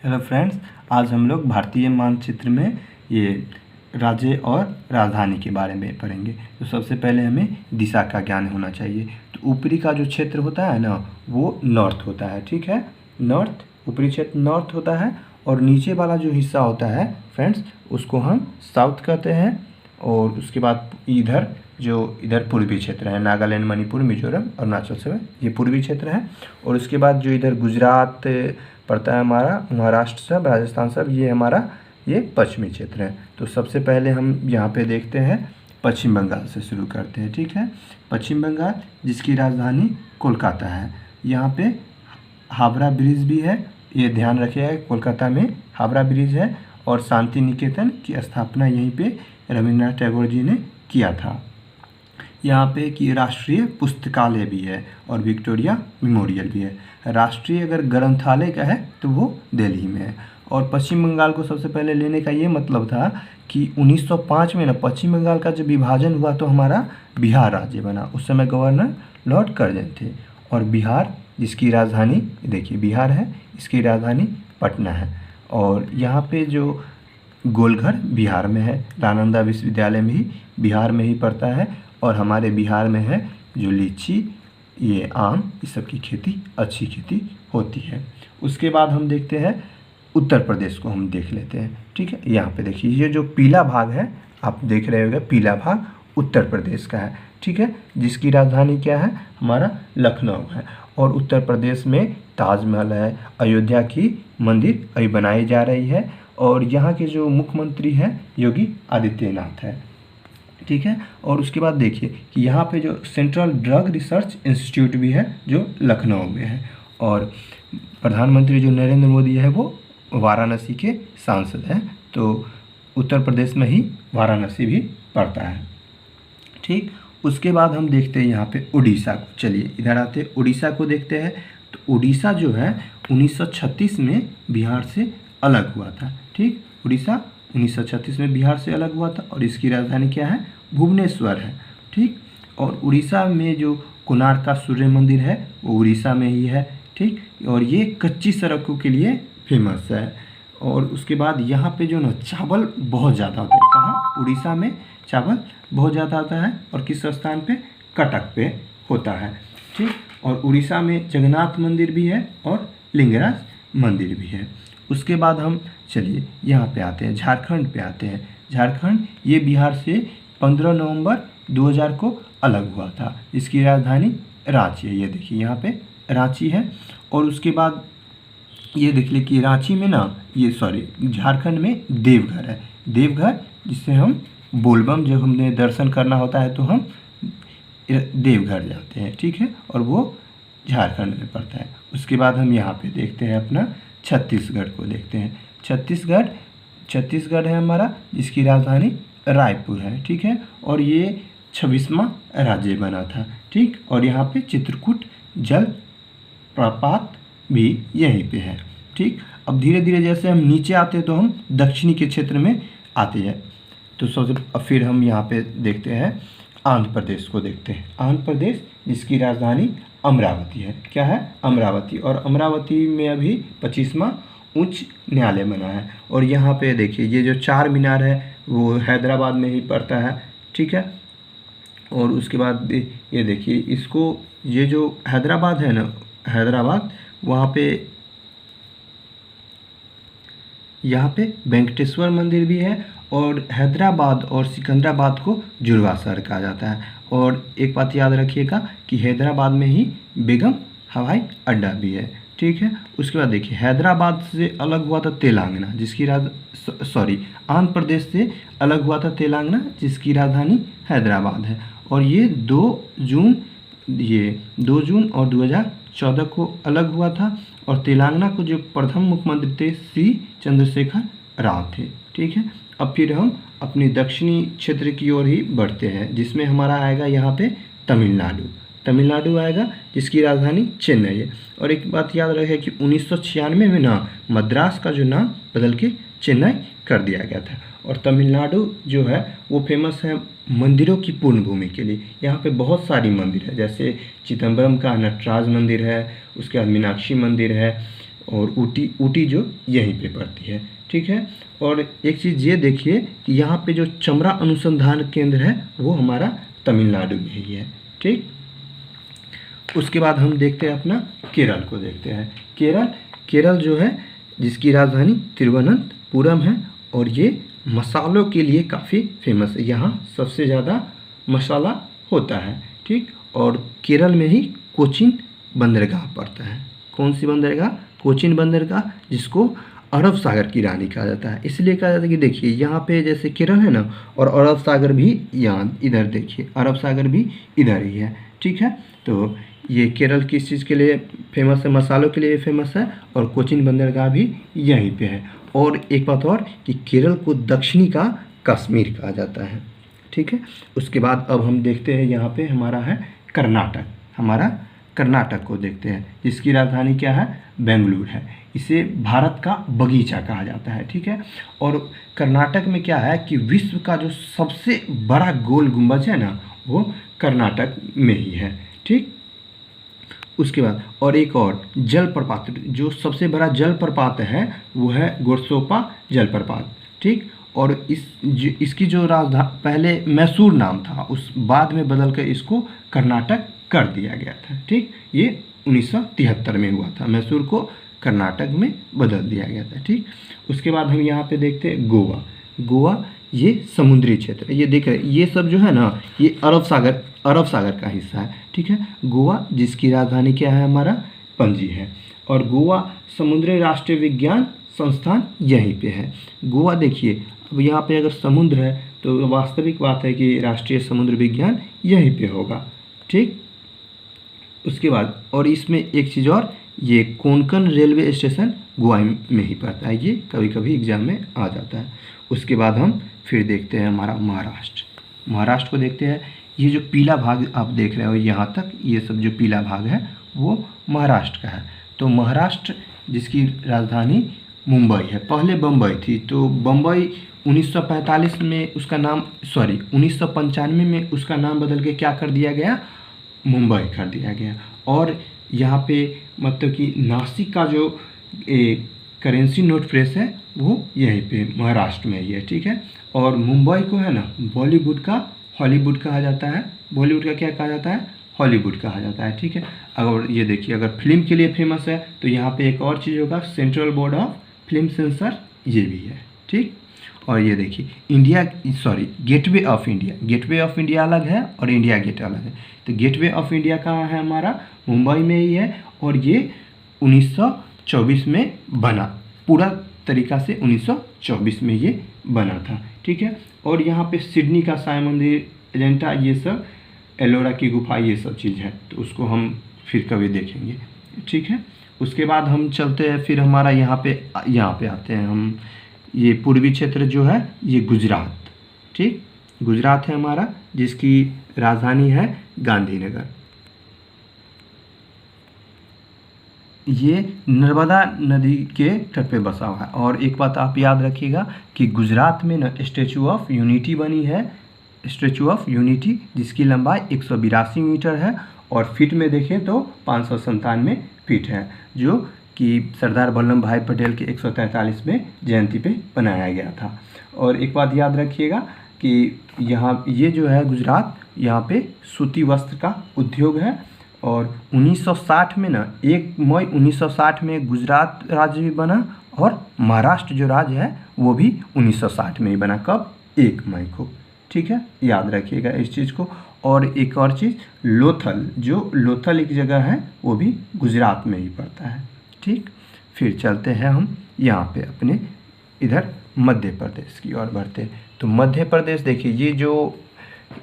Hello friends, आज हम लोग भारतीय मानचित्र में ये राज्य और राजधानी के बारे में पढ़ेंगे। तो सबसे पहले हमें दिशा का ज्ञान होना चाहिए। तो ऊपरी का जो क्षेत्र होता है ना, वो नॉर्थ होता है। ठीक है, नॉर्थ, ऊपरी क्षेत्र नॉर्थ होता है। और नीचे वाला जो हिस्सा होता है फ्रेंड्स, उसको हम साउथ कहते हैं। और उसके बाद इधर पूर्वी क्षेत्र है, नागालैंड, मणिपुर, मिजोरम, अरुणाचल से ये पूर्वी क्षेत्र है। और उसके बाद जो इधर गुजरात पड़ता है हमारा, महाराष्ट्र सब, राजस्थान सब, ये हमारा ये पश्चिमी क्षेत्र है। तो सबसे पहले हम यहाँ पे देखते हैं, पश्चिम बंगाल से शुरू करते हैं। ठीक है, पश्चिम बंगाल जिसकी राजधानी कोलकाता है। यहाँ पे हावड़ा ब्रिज भी है, ये ध्यान रखिएगा। कोलकाता में हावड़ा ब्रिज है। और शांति निकेतन की स्थापना यहीं पे रविंद्रनाथ टैगोर जी ने किया था। यहाँ पे कि राष्ट्रीय पुस्तकालय भी है और विक्टोरिया मेमोरियल भी है। राष्ट्रीय अगर ग्रंथालय का है तो वो दिल्ली में है। और पश्चिम बंगाल को सबसे पहले लेने का ये मतलब था कि 1905 में ना पश्चिम बंगाल का जब विभाजन हुआ तो हमारा बिहार राज्य बना। उस समय गवर्नर लॉर्ड कर्जन थे। और बिहार जिसकी राजधानी देखिए बिहार है, इसकी राजधानी पटना है। और यहाँ पे जो गोलघर बिहार में है, नालंदा विश्वविद्यालय में ही बिहार में ही पड़ता है। और हमारे बिहार में है जो लीची, ये आम, इस सब की खेती, अच्छी खेती होती है। उसके बाद हम देखते हैं उत्तर प्रदेश को हम देख लेते हैं। ठीक है, यहाँ पे देखिए ये जो पीला भाग है, आप देख रहे होंगे, पीला भाग उत्तर प्रदेश का है। ठीक है, जिसकी राजधानी क्या है, हमारा लखनऊ है। और उत्तर प्रदेश में ताजमहल है, अयोध्या की मंदिर अभी बनाई जा रही है। और यहाँ के जो मुख्यमंत्री हैं योगी आदित्यनाथ है। ठीक है, और उसके बाद देखिए कि यहाँ पे जो सेंट्रल ड्रग रिसर्च इंस्टीट्यूट भी है जो लखनऊ में है। और प्रधानमंत्री जो नरेंद्र मोदी है वो वाराणसी के सांसद हैं। तो उत्तर प्रदेश में ही वाराणसी भी पड़ता है। ठीक, उसके बाद हम देखते हैं यहाँ पे उड़ीसा को। चलिए इधर आते हैं, उड़ीसा को देखते हैं। तो उड़ीसा जो है 1936 में बिहार से अलग हुआ था। ठीक, उड़ीसा 1936 में बिहार से अलग हुआ था। और इसकी राजधानी क्या है, भुवनेश्वर है। ठीक, और उड़ीसा में जो कोणार्क का सूर्य मंदिर है वो उड़ीसा में ही है। ठीक, और ये कच्ची सड़कों के लिए फेमस है। और उसके बाद यहाँ पे जो ना चावल बहुत ज़्यादा होता है। कहाँ, उड़ीसा में चावल बहुत ज़्यादा होता है। और किस स्थान पे, कटक पे होता है। ठीक, और उड़ीसा में जगन्नाथ मंदिर भी है और लिंगराज मंदिर भी है। उसके बाद हम चलिए यहाँ पे आते हैं, झारखंड पे आते हैं। झारखंड ये बिहार से 15 नवंबर 2000 को अलग हुआ था। इसकी राजधानी रांची है। ये देखिए यहाँ पे रांची है। और उसके बाद ये देख लीजिए कि रांची में ना, झारखंड में देवघर है। देवघर जिससे हम बोलबम, जब हमने दर्शन करना होता है तो हम देवघर जाते हैं। ठीक है, और वो झारखंड में पड़ता है। उसके बाद हम यहाँ पे देखते हैं अपना छत्तीसगढ़ को देखते हैं। छत्तीसगढ़ है हमारा, जिसकी राजधानी रायपुर है। ठीक है, और ये 26वां राज्य बना था। ठीक, और यहाँ पे चित्रकूट जल प्रपात भी यहीं पे है। ठीक, अब धीरे धीरे जैसे हम नीचे आते हैं तो हम दक्षिणी के क्षेत्र में आते हैं। तो अब फिर हम यहाँ पे देखते हैं आंध्र प्रदेश को देखते हैं। आंध्र प्रदेश जिसकी राजधानी अमरावती है। क्या है, अमरावती। और अमरावती में अभी 25वां उच्च न्यायालय बना है। और यहाँ पे देखिए ये जो चार मीनार है वो हैदराबाद में ही पड़ता है। ठीक है, और उसके बाद ये देखिए इसको, ये जो हैदराबाद है ना, हैदराबाद, वहाँ पे यहाँ पे वेंकटेश्वर मंदिर भी है। और हैदराबाद और सिकंदराबाद को जुड़वा शहर कहा जाता है। और एक बात याद रखिएगा कि हैदराबाद में ही बेगम हवाई अड्डा भी है। ठीक है, उसके बाद देखिए हैदराबाद से अलग हुआ था तेलंगाना, जिसकी आंध्र प्रदेश से अलग हुआ था तेलंगाना, जिसकी राजधानी हैदराबाद है। और ये 2 जून और 2014 को अलग हुआ था। और तेलंगाना को जो प्रथम मुख्यमंत्री थे सी चंद्रशेखर राव थे। ठीक है, अब फिर हम अपने दक्षिणी क्षेत्र की ओर ही बढ़ते हैं, जिसमें हमारा आएगा यहाँ पे तमिलनाडु आएगा, जिसकी राजधानी चेन्नई है। और एक बात याद रहे कि 1996 में ना मद्रास का जो नाम बदल के चेन्नई कर दिया गया था। और तमिलनाडु जो है वो फेमस है मंदिरों की पूर्ण भूमि के लिए। यहाँ पे बहुत सारी मंदिर है, जैसे चिदम्बरम का नटराज मंदिर है, उसके बाद मीनाक्षी मंदिर है, और ऊटी जो यहीं पे पड़ती है, ठीक है। और एक चीज़ ये देखिए कि यहाँ पे जो चमड़ा अनुसंधान केंद्र है वो हमारा तमिलनाडु में ही है, ठीक। उसके बाद हम देखते हैं अपना केरल को देखते हैं। केरल जो है जिसकी राजधानी तिरुवनंतपुरम है और ये मसालों के लिए काफ़ी फेमस है। यहाँ सबसे ज़्यादा मसाला होता है, ठीक। और केरल में ही कोचीन बंदरगाह पड़ता है। कौन सी बंदरगाह? कोचीन बंदरगाह, जिसको अरब सागर की रानी कहा जाता है। इसलिए कहा जाता है कि देखिए यहाँ पे जैसे केरल है ना, और अरब सागर भी यहाँ इधर देखिए, अरब सागर भी इधर ही है, ठीक है। तो ये केरल किस चीज़ के लिए फेमस है? मसालों के लिए फेमस है, और कोचीन बंदरगाह भी यहीं पे है। और एक बात और कि केरल को दक्षिणी का कश्मीर कहा जाता है, ठीक है। उसके बाद अब हम देखते हैं यहाँ पे हमारा है कर्नाटक। हमारा कर्नाटक को देखते हैं, जिसकी राजधानी क्या है? बेंगलुरु है। इसे भारत का बगीचा कहा जाता है, ठीक है। और कर्नाटक में क्या है कि विश्व का जो सबसे बड़ा गोल गुंबज है ना, वो कर्नाटक में ही है, ठीक। उसके बाद और एक और जलप्रपात, जो सबसे बड़ा जलप्रपात है वो है गोरसोपा जलप्रपात, ठीक। और इसकी जो राजधानी पहले मैसूर नाम था, उस बाद में बदल कर इसको कर्नाटक कर दिया गया था, ठीक। ये 1973 में हुआ था, मैसूर को कर्नाटक में बदल दिया गया था, ठीक। उसके बाद हम यहाँ पे देखते हैं गोवा ये समुद्री क्षेत्र है। ये देख रहे हैं, ये सब जो है ना, ये अरब सागर का हिस्सा है, ठीक है। गोवा जिसकी राजधानी क्या है? हमारा पणजी है। और गोवा समुद्री राष्ट्रीय विज्ञान संस्थान यहीं पे है। गोवा देखिए, अब यहाँ पे अगर समुद्र है तो वास्तविक बात है कि राष्ट्रीय समुद्र विज्ञान यहीं पे होगा, ठीक। उसके बाद और इसमें एक चीज़ और, ये कोंकण रेलवे स्टेशन गोवा में ही पड़ता है। ये कभी कभी एग्जाम में आ जाता है। उसके बाद हम फिर देखते हैं हमारा महाराष्ट्र को देखते हैं। ये जो पीला भाग आप देख रहे हो यहाँ तक, ये सब जो पीला भाग है वो महाराष्ट्र का है। तो महाराष्ट्र जिसकी राजधानी मुंबई है, पहले बम्बई थी, तो बम्बई 1945 में उसका नाम 1995 में उसका नाम बदल के क्या कर दिया गया? मुंबई कर दिया गया। और यहाँ पे मतलब कि नासिक का जो करेंसी नोट प्रेस है वो यहीं पे महाराष्ट्र में ही है, ठीक है। और मुंबई को है ना बॉलीवुड का हॉलीवुड कहा जाता है। बॉलीवुड का क्या कहा जाता है? हॉलीवुड कहा जाता है, ठीक है। अगर ये देखिए, अगर फिल्म के लिए फेमस है तो यहाँ पे एक और चीज़ होगा, central board of film sensor, ये भी है, ठीक। और ये देखिए गेटवे ऑफ इंडिया अलग है और इंडिया गेट अलग है। तो गेटवे ऑफ इंडिया कहाँ है? हमारा मुंबई में ही है। और ये 1924 में बना, पूरा तरीका से 1924 में ये बना था, ठीक है। और यहाँ पे सिडनी का साई मंदिर, एजेंटा, ये सब, एलोरा की गुफा, ये सब चीज़ है, तो उसको हम फिर कभी देखेंगे, ठीक है। उसके बाद हम चलते हैं, फिर हमारा यहाँ पे आते हैं हम। ये पूर्वी क्षेत्र जो है ये गुजरात, ठीक। गुजरात है हमारा, जिसकी राजधानी है गांधीनगर। ये नर्मदा नदी के तट पे बसा हुआ है। और एक बात आप याद रखिएगा कि गुजरात में ना स्टैचू ऑफ यूनिटी बनी है, स्टैचू ऑफ यूनिटी, जिसकी लंबाई 182 मीटर है और फीट में देखें तो 597 फीट है, जो कि सरदार वल्लभ भाई पटेल के 143वें जयंती पे बनाया गया था। और एक बात याद रखिएगा कि यहाँ ये जो है गुजरात, यहाँ पे सूती वस्त्र का उद्योग है। और 1960 में ना 1 मई 1960 में गुजरात राज्य भी बना, और महाराष्ट्र जो राज्य है वो भी 1960 में ही बना। कब? 1 मई को, ठीक है, याद रखिएगा इस चीज़ को। और एक और चीज़, लोथल एक जगह है, वो भी गुजरात में ही पड़ता है, ठीक। फिर चलते हैं हम यहाँ पे अपने इधर मध्य प्रदेश की ओर बढ़ते। तो मध्य प्रदेश देखिए, ये जो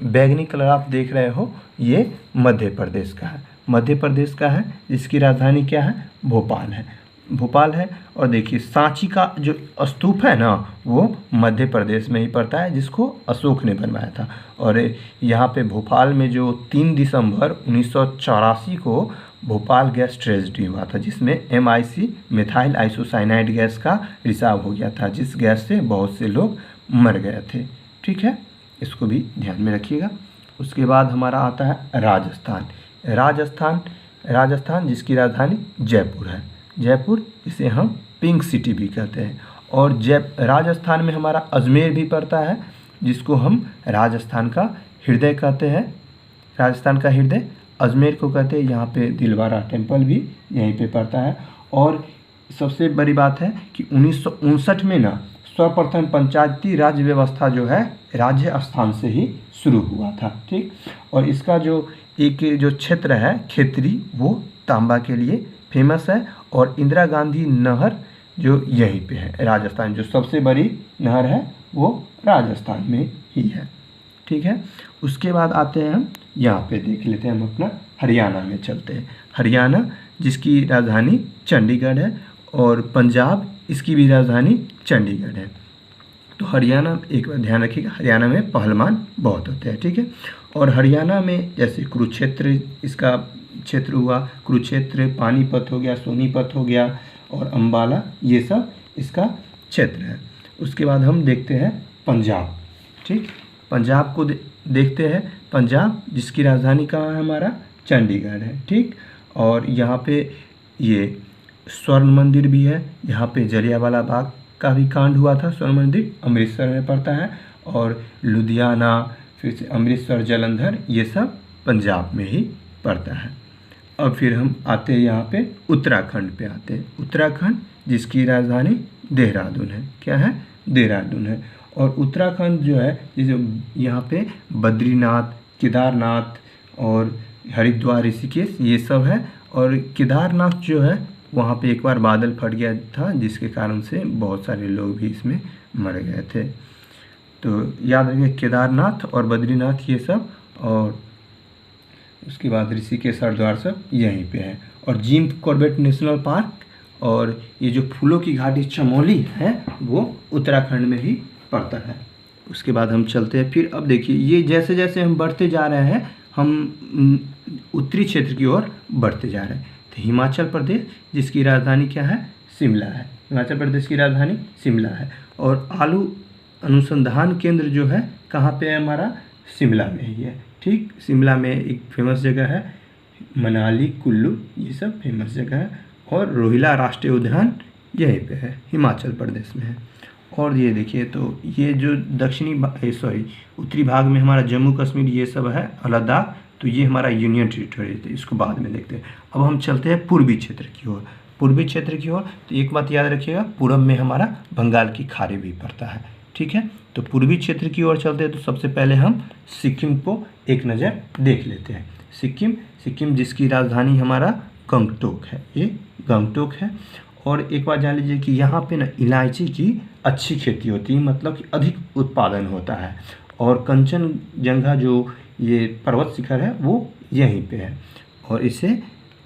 बैगनी कलर आप देख रहे हो ये मध्य प्रदेश का है। मध्य प्रदेश का है, जिसकी राजधानी क्या है? भोपाल है। और देखिए सांची का जो स्तूप है ना, वो मध्य प्रदेश में ही पड़ता है, जिसको अशोक ने बनवाया था। और यहाँ पे भोपाल में जो 3 दिसंबर 1984 को भोपाल गैस ट्रेजेडी हुआ था, जिसमें MIC मिथाइल आइसोसाइनाइड गैस का रिसाव हो गया था, जिस गैस से बहुत से लोग मर गए थे, ठीक है। इसको भी ध्यान में रखिएगा। उसके बाद हमारा आता है राजस्थान, जिसकी राजधानी जयपुर है। जयपुर इसे हम पिंक सिटी भी कहते हैं। और राजस्थान में हमारा अजमेर भी पड़ता है, जिसको हम राजस्थान का हृदय कहते हैं। राजस्थान का हृदय अजमेर को कहते हैं। यहाँ पे दिलवारा टेम्पल भी यहीं पे पड़ता है। और सबसे बड़ी बात है कि 1959 में ना सर्वप्रथम पंचायती राज व्यवस्था जो है राजस्थान से ही शुरू हुआ था। ठीक, और इसका जो एक जो क्षेत्र है खेतरी, वो तांबा के लिए फेमस है। और इंदिरा गांधी नहर जो यहीं पे है राजस्थान, जो सबसे बड़ी नहर है वो राजस्थान में ही है। ठीक है, उसके बाद आते हैं हम यहाँ पे देख लेते हैं, हम अपना हरियाणा में चलते हैं। हरियाणा जिसकी राजधानी चंडीगढ़ है, और पंजाब इसकी भी राजधानी चंडीगढ़ है। तो हरियाणा, एक बार ध्यान रखिएगा, हरियाणा में पहलवान बहुत होते हैं। ठीक है, और हरियाणा में जैसे कुरुक्षेत्र इसका क्षेत्र हुआ, कुरुक्षेत्र, पानीपत हो गया, सोनीपत हो गया, और अम्बाला, ये सब इसका क्षेत्र है। उसके बाद हम देखते हैं पंजाब। ठीक, पंजाब को देखते हैं। पंजाब जिसकी राजधानी कहाँ है हमारा, चंडीगढ़ है। ठीक, और यहाँ पे ये स्वर्ण मंदिर भी है। यहाँ पे जलियांवाला बाग का भी कांड हुआ था। स्वर्ण मंदिर अमृतसर में पड़ता है, और लुधियाना, फिर से अमृतसर, जालंधर, ये सब पंजाब में ही पड़ता है। अब फिर हम आते हैं यहाँ पे उत्तराखंड पे आते हैं। उत्तराखंड जिसकी राजधानी देहरादून है। क्या है, देहरादून है। और उत्तराखंड जो है, जैसे यहाँ पे बद्रीनाथ, केदारनाथ और हरिद्वार, ऋषिकेश, ये सब है। और केदारनाथ जो है वहाँ पे एक बार बादल फट गया था, जिसके कारण से बहुत सारे लोग भी इसमें मर गए थे। तो याद रखिए केदारनाथ और बद्रीनाथ ये सब, और उसके बाद ऋषिकेश, हरिद्वार सब यहीं पे है। और जिम कॉर्बेट नेशनल पार्क और ये जो फूलों की घाटी चमोली है वो उत्तराखंड में ही पड़ता है। उसके बाद हम चलते हैं फिर। अब देखिए, ये जैसे जैसे हम बढ़ते जा रहे हैं, हम उत्तरी क्षेत्र की ओर बढ़ते जा रहे हैं। तो हिमाचल प्रदेश जिसकी राजधानी क्या है, शिमला है। हिमाचल प्रदेश की राजधानी शिमला है। और आलू अनुसंधान केंद्र जो है कहाँ पे है हमारा, शिमला में ही है। ठीक, शिमला में एक फेमस जगह है मनाली, कुल्लू, ये सब फेमस जगह है। और रोहिला राष्ट्रीय उद्यान यहीं पे है, हिमाचल प्रदेश में है। और ये देखिए, तो ये जो उत्तरी भाग में हमारा जम्मू कश्मीर ये सब है, लद्दाख, तो ये हमारा यूनियन टेरिटरी है। इसको बाद में देखते हैं। अब हम चलते हैं पूर्वी क्षेत्र की ओर। पूर्वी क्षेत्र की ओर तो एक बात याद रखिएगा, पूरब में हमारा बंगाल की खाड़ी भी पड़ता है। ठीक है, तो पूर्वी क्षेत्र की ओर चलते हैं। तो सबसे पहले हम सिक्किम को एक नज़र देख लेते हैं। सिक्किम जिसकी राजधानी हमारा गंगटोक है, ये गंगटोक है। और एक बात जान लीजिए कि यहाँ पे ना इलायची की अच्छी खेती होती है, मतलब कि अधिक उत्पादन होता है। और कंचनजंगा जो ये पर्वत शिखर है वो यहीं पे है। और इसे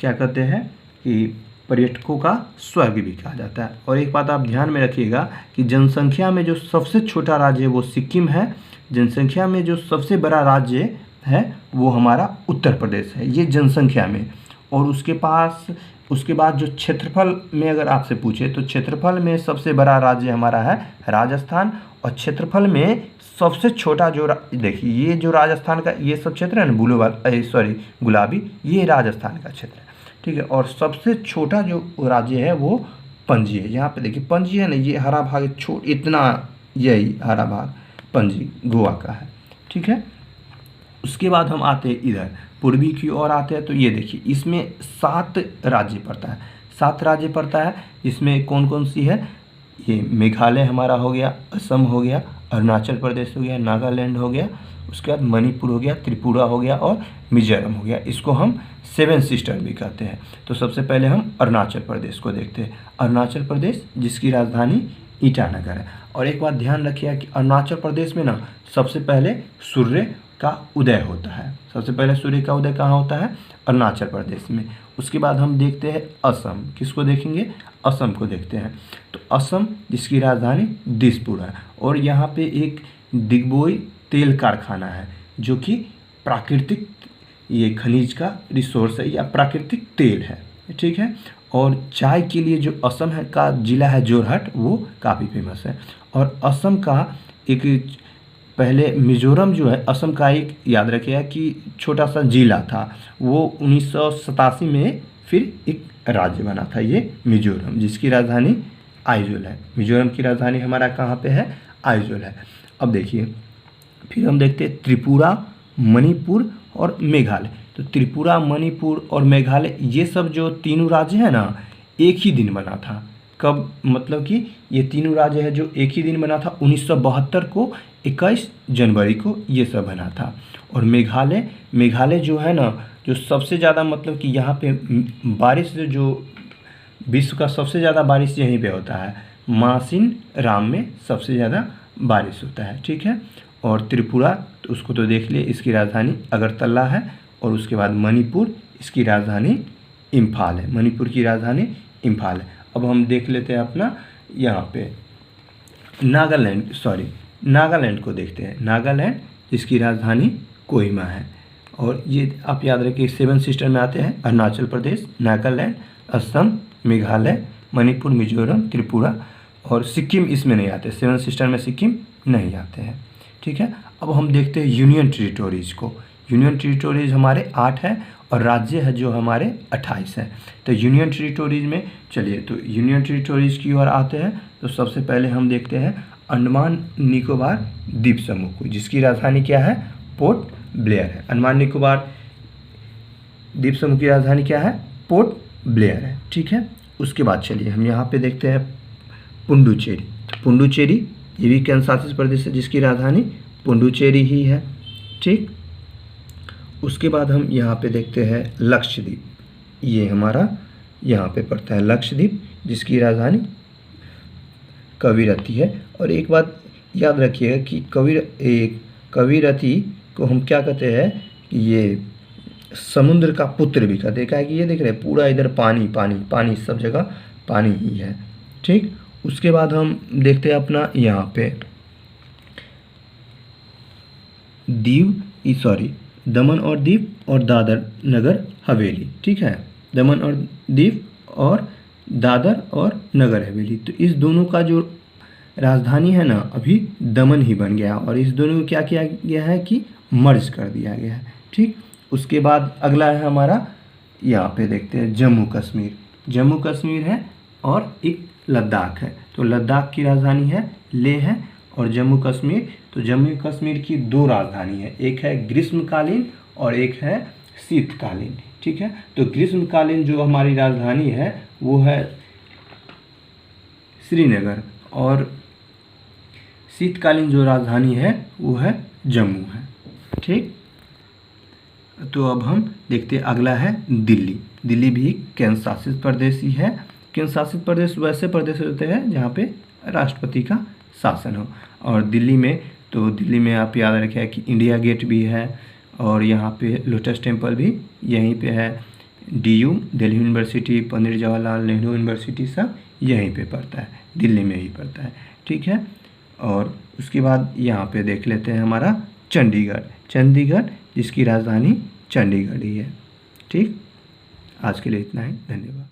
क्या कहते हैं कि पर्यटकों का स्वर्ग भी कहा जाता है। और एक बात आप ध्यान में रखिएगा कि जनसंख्या में जो सबसे छोटा राज्य है वो सिक्किम है। जनसंख्या में जो सबसे बड़ा राज्य है वो हमारा उत्तर प्रदेश है, ये जनसंख्या में। और उसके बाद जो क्षेत्रफल में अगर आपसे पूछे तो क्षेत्रफल में सबसे बड़ा राज्य हमारा है राजस्थान। और क्षेत्रफल में सबसे छोटा जो देखिए, ये जो राजस्थान का ये सब क्षेत्र है ना, गुलाबी, ये राजस्थान का क्षेत्र है। ठीक है, और सबसे छोटा जो राज्य है वो पणजी है। यहाँ पे देखिए पणजी है ना, ये हरा भाग इतना, यही हरा भाग पणजी गोवा का है। ठीक है, उसके बाद हम आते हैं इधर पूर्वी की ओर आते हैं। तो ये देखिए, इसमें 7 राज्य पड़ता है। 7 राज्य पड़ता है। इसमें कौन कौन सी है, ये मेघालय हमारा हो गया, असम हो गया, अरुणाचल प्रदेश हो गया, नागालैंड हो गया, उसके बाद मणिपुर हो गया, त्रिपुरा हो गया और मिजोरम हो गया। इसको हम 7 सिस्टर भी कहते हैं। तो सबसे पहले हम अरुणाचल प्रदेश को देखते हैं। अरुणाचल प्रदेश जिसकी राजधानी ईटानगर है। और एक बात ध्यान रखिए कि अरुणाचल प्रदेश में ना सबसे पहले सूर्य का उदय होता है। सबसे पहले सूर्य का उदय कहाँ होता है, अरुणाचल प्रदेश में। उसके बाद हम देखते हैं असम। किसको देखेंगे, असम को देखते हैं। तो असम जिसकी राजधानी दिसपुर है। और यहाँ पे एक दिग्बोई तेल कारखाना है, जो कि प्राकृतिक ये खनिज का रिसोर्स है या प्राकृतिक तेल है। ठीक है, और चाय के लिए जो असम है का जिला है जोरहट, वो काफ़ी फेमस है। और असम का एक पहले मिजोरम जो है, असम का एक याद रखिएगा कि छोटा सा जिला था, वो 1987 में फिर एक राज्य बना था ये मिजोरम, जिसकी राजधानी आइजोल है। मिजोरम की राजधानी हमारा कहाँ पे है? आइजोल है। अब देखिए फिर हम देखते हैं त्रिपुरा, मणिपुर और मेघालय। तो त्रिपुरा, मणिपुर और मेघालय ये सब जो तीनों राज्य हैं ना, एक ही दिन बना था। कब? मतलब कि ये तीनों राज्य है जो एक ही दिन बना था 1972 को, 21 जनवरी को ये सब बना था। और मेघालय जो है ना, जो सबसे ज़्यादा मतलब कि यहाँ पे बारिश जो विश्व का सबसे ज़्यादा बारिश यहीं पे होता है, मासिन राम में सबसे ज़्यादा बारिश होता है। ठीक है। और त्रिपुरा तो उसको तो देख लिए, इसकी राजधानी अगरतला है। और उसके बाद मणिपुर, इसकी राजधानी इम्फाल है। मणिपुर की राजधानी इम्फाल है। अब हम देख लेते हैं अपना यहाँ पे नागालैंड को देखते हैं। नागालैंड जिसकी राजधानी कोहिमा है। और ये आप याद रखिए 7 सिस्टर में आते हैं, अरुणाचल प्रदेश, नागालैंड, असम, मेघालय, मणिपुर, मिजोरम, त्रिपुरा और सिक्किम इसमें नहीं आते। 7 सिस्टर में सिक्किम नहीं आते हैं। ठीक है। अब हम देखते हैं यूनियन टेरिटोरीज़ को। यूनियन टेरिटोरीज़ हमारे 8 है और राज्य है जो हमारे 28 है। तो यूनियन टेरिटोरीज़ में चलिए तो यूनियन टेरिटोरीज़ की ओर आते हैं। तो सबसे पहले हम देखते हैं अंडमान निकोबार द्वीप समूह को, जिसकी राजधानी क्या है? पोर्ट ब्लेयर है। अंडमान निकोबार द्वीप समूह की राजधानी क्या है? पोर्ट ब्लेयर है। ठीक है। उसके बाद चलिए हम यहाँ पे देखते हैं पुडुचेरी। तो पुडुचेरी ये भी केंद्र शासित प्रदेश है, जिसकी राजधानी पुडुचेरी ही है। ठीक। उसके बाद हम यहाँ पे देखते हैं लक्षद्वीप। ये हमारा यहाँ पे पड़ता है लक्षद्वीप, जिसकी राजधानी कविरत्ती है। और एक बात याद रखिएगा कि कविरत्ती को हम क्या कहते हैं कि ये समुद्र का पुत्र भी कहते हैं। क्या है कि ये देख रहे हैं पूरा इधर पानी पानी पानी, सब जगह पानी ही है। ठीक। उसके बाद हम देखते हैं अपना यहाँ पे दमन और दीव और दादर नगर हवेली। ठीक है। दमन और दीव और दादर और नगर हवेली। तो इस दोनों का जो राजधानी है ना, अभी दमन ही बन गया और इस दोनों को क्या किया गया है कि मर्ज कर दिया गया है। ठीक। उसके बाद अगला है हमारा, यहाँ पे देखते हैं जम्मू कश्मीर। जम्मू कश्मीर है और एक लद्दाख है। तो लद्दाख की राजधानी है लेह है। और जम्मू कश्मीर, तो जम्मू कश्मीर की 2 राजधानी है, एक है ग्रीष्मकालीन और एक है शीतकालीन। ठीक है। तो ग्रीष्मकालीन जो हमारी राजधानी है वो है श्रीनगर और शीतकालीन जो राजधानी है वो है जम्मू है। ठीक। तो अब हम देखते हैं अगला है दिल्ली। दिल्ली भी केंद्र शासित प्रदेश ही है। केंद्र शासित प्रदेश वैसे प्रदेश होते हैं जहाँ पे राष्ट्रपति का शासन हो। और दिल्ली में आप याद रखें कि इंडिया गेट भी है और यहाँ पे लोटस टेम्पल भी यहीं पे है। DU Delhi university, Pandit Jawaharlal Nehru university सब यहीं पे पड़ता है, दिल्ली में ही पड़ता है। ठीक है। और उसके बाद यहाँ पे देख लेते हैं हमारा चंडीगढ़ जिसकी राजधानी चंडीगढ़ ही है। ठीक। आज के लिए इतना ही, धन्यवाद।